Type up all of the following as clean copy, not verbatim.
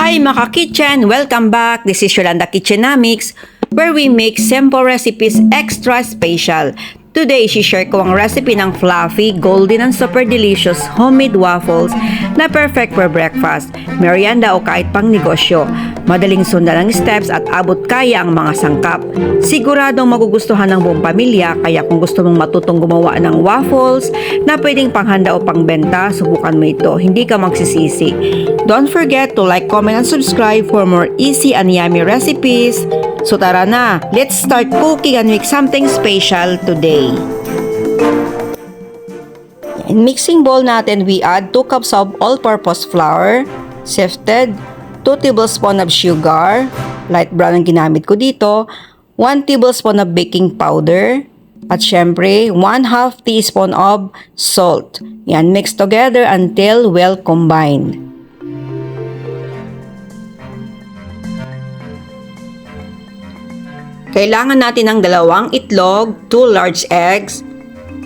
Hi mga kitchen! Welcome back! This is Yolanda Kitchenomics, where we make simple recipes extra special. Today, share ko ang recipe ng fluffy, golden, and super delicious homemade waffles na perfect for breakfast, merienda o kahit pang negosyo. Madaling sundan ang steps at abot kaya ang mga sangkap. Siguradong magugustuhan ng buong pamilya, kaya kung gusto mong matutong gumawa ng waffles na pwedeng panghanda o pangbenta, subukan mo ito. Hindi ka magsisisi. Don't forget to like, comment, and subscribe for more easy and yummy recipes. So tara na, let's start cooking and make something special today. In mixing bowl natin, we add 2 cups of all-purpose flour, sifted, 2 tablespoons of sugar, light brown ang ginamit ko dito, 1 tablespoon of baking powder, at syempre, 1/2 teaspoon of salt. Yan, mix together until well combined. Kailangan natin ng 2 itlog, 2 large eggs,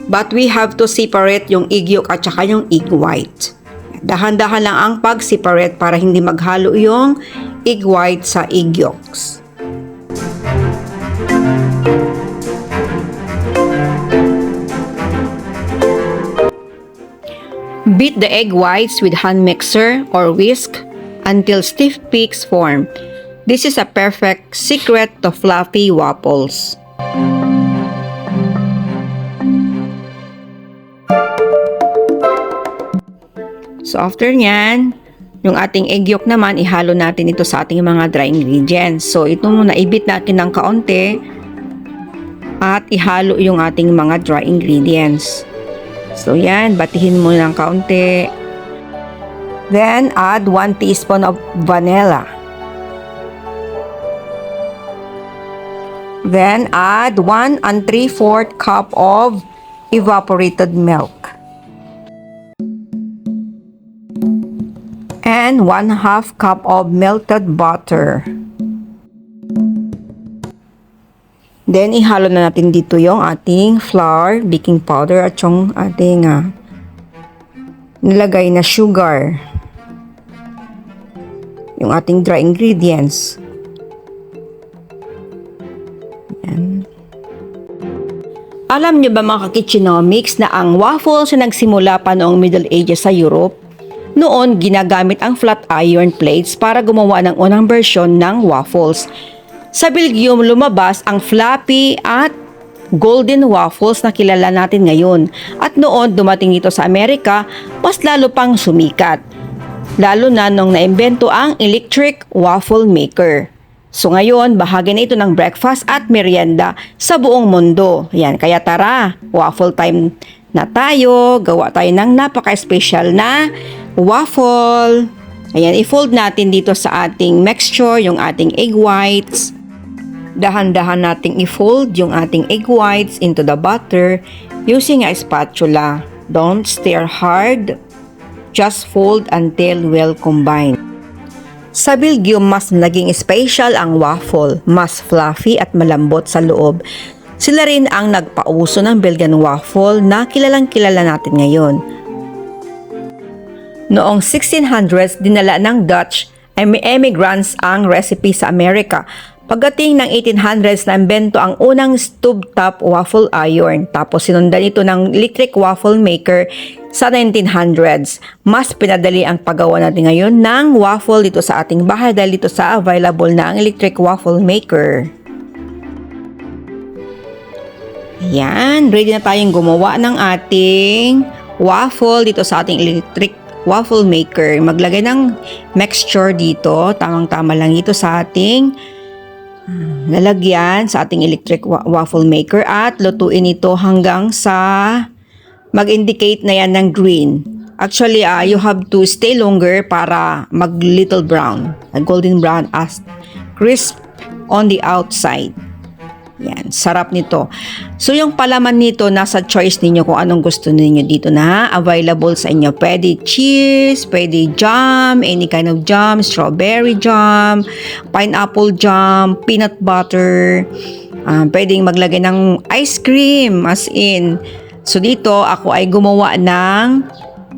but we have to separate yung egg yolk at saka yung egg white. Dahan-dahan lang ang pag-separate para hindi maghalo yung egg white sa egg yolks. Beat the egg whites with hand mixer or whisk until stiff peaks form. This is a perfect secret to fluffy waffles. So after nyan, yung ating egg yolk naman, ihalo natin ito sa ating mga dry ingredients. So ito muna, ibit natin ng kaunti at ihalo yung ating mga dry ingredients. So yan, batihin mo ng kaunti. Then add 1 teaspoon of vanilla. Then add 1 3/4 cup of evaporated milk. And 1/2 cup of melted butter. Then ihalo na natin dito yung ating flour, baking powder at yung ating nilagay na sugar. Yung ating dry ingredients. Alam niyo ba mga ka-kitchenomics na ang waffles na nagsimula pa noong Middle Ages sa Europe? Noon, ginagamit ang flat iron plates para gumawa ng unang bersyon ng waffles. Sa Belgium, lumabas ang fluffy at golden waffles na kilala natin ngayon. At noon, dumating ito sa Amerika, mas lalo pang sumikat. Lalo na nung naimbento ang electric waffle maker. So ngayon, bahagi na ito ng breakfast at merienda sa buong mundo. Yan, kaya tara, waffle time na tayo. Gawa tayo ng napaka-special na waffle. Ayan, i-fold natin dito sa ating mixture yung ating egg whites. Dahan-dahan nating i-fold yung ating egg whites into the butter using a spatula. Don't stir hard. Just fold until well combined. Sa Belgium, mas naging special ang waffle, mas fluffy at malambot sa loob. Sila rin ang nagpauso ng Belgian waffle na kilalang-kilala natin ngayon. Noong 1600s, dinala ng Dutch immigrants ang recipe sa Amerika. Pagdating ng 1800s, naimbento ang unang stove-top waffle iron. Tapos sinundan ito ng electric waffle maker sa 1900s. Mas pinadali ang paggawa natin ngayon ng waffle dito sa ating bahay dahil dito sa available na ang electric waffle maker. Ayan, ready na tayong gumawa ng ating waffle dito sa ating electric waffle maker. Maglagay ng mixture dito, tamang-tama lang ito sa ating lalagyan sa ating electric waffle maker at lutuin ito hanggang sa mag-indicate na yan ng green. Actually, you have to stay longer para mag-little brown, golden brown as crisp on the outside. Yan, sarap nito. So, yung palaman nito, nasa choice ninyo kung anong gusto ninyo dito na available sa inyo. Pwede cheese, pwede jam, any kind of jam, strawberry jam, pineapple jam, peanut butter, pwedeng maglagay ng ice cream, as in. So, dito, ako ay gumawa ng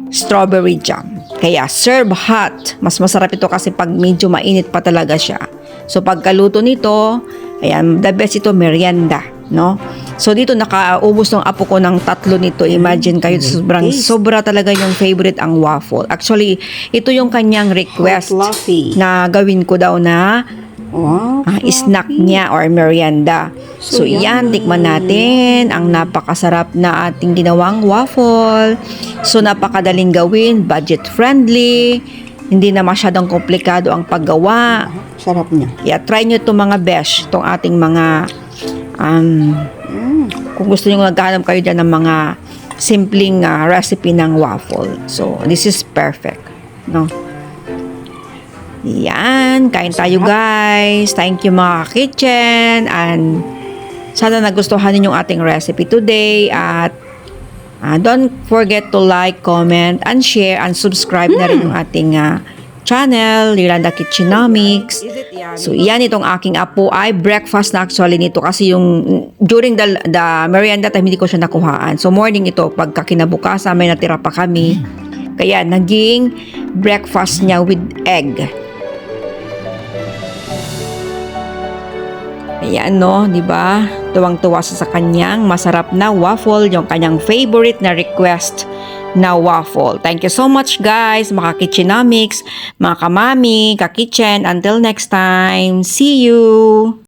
strawberry jam. Kaya serve hot. Mas masarap ito kasi pag medyo mainit pa talaga siya. So pagkaluto nito, ayan, the best ito merienda, no? So dito nakaubos ng apo ko ng 3 nito. Imagine kayo, sobra talaga yung favorite ang waffle. Actually, ito yung kanyang request na gawin ko daw na snack niya or merienda. So yan, tikman natin ang napakasarap na ating ginawang waffle. So napakadaling gawin, budget friendly, hindi na masyadong komplikado ang paggawa. Sarap niya. Yeah, try nyo itong mga besh, itong ating mga kung gusto nyo maghanap kayo dyan ng mga simpleng recipe ng waffle. So this is perfect, no? Yan, kain tayo guys. Thank you mga kitchen, and sana nagustuhan niyo yung ating recipe today, at don't forget to like, comment, and share, and subscribe na rin yung ating channel, Yolanda Kitchenomics. So yan, itong aking apo ay breakfast na actually nito kasi yung during the merienda time hindi ko siya nakuhaan. So morning ito, pagka kinabukasan may natira pa kami. Kaya naging breakfast niya with egg. Ayan, no, di ba? Tuwang-tuwa sa kanyang masarap na waffle, yung kanyang favorite na request na waffle. Thank you so much guys, mga Kitchenomics, mga kamami, ka-kitchen. Until next time, see you!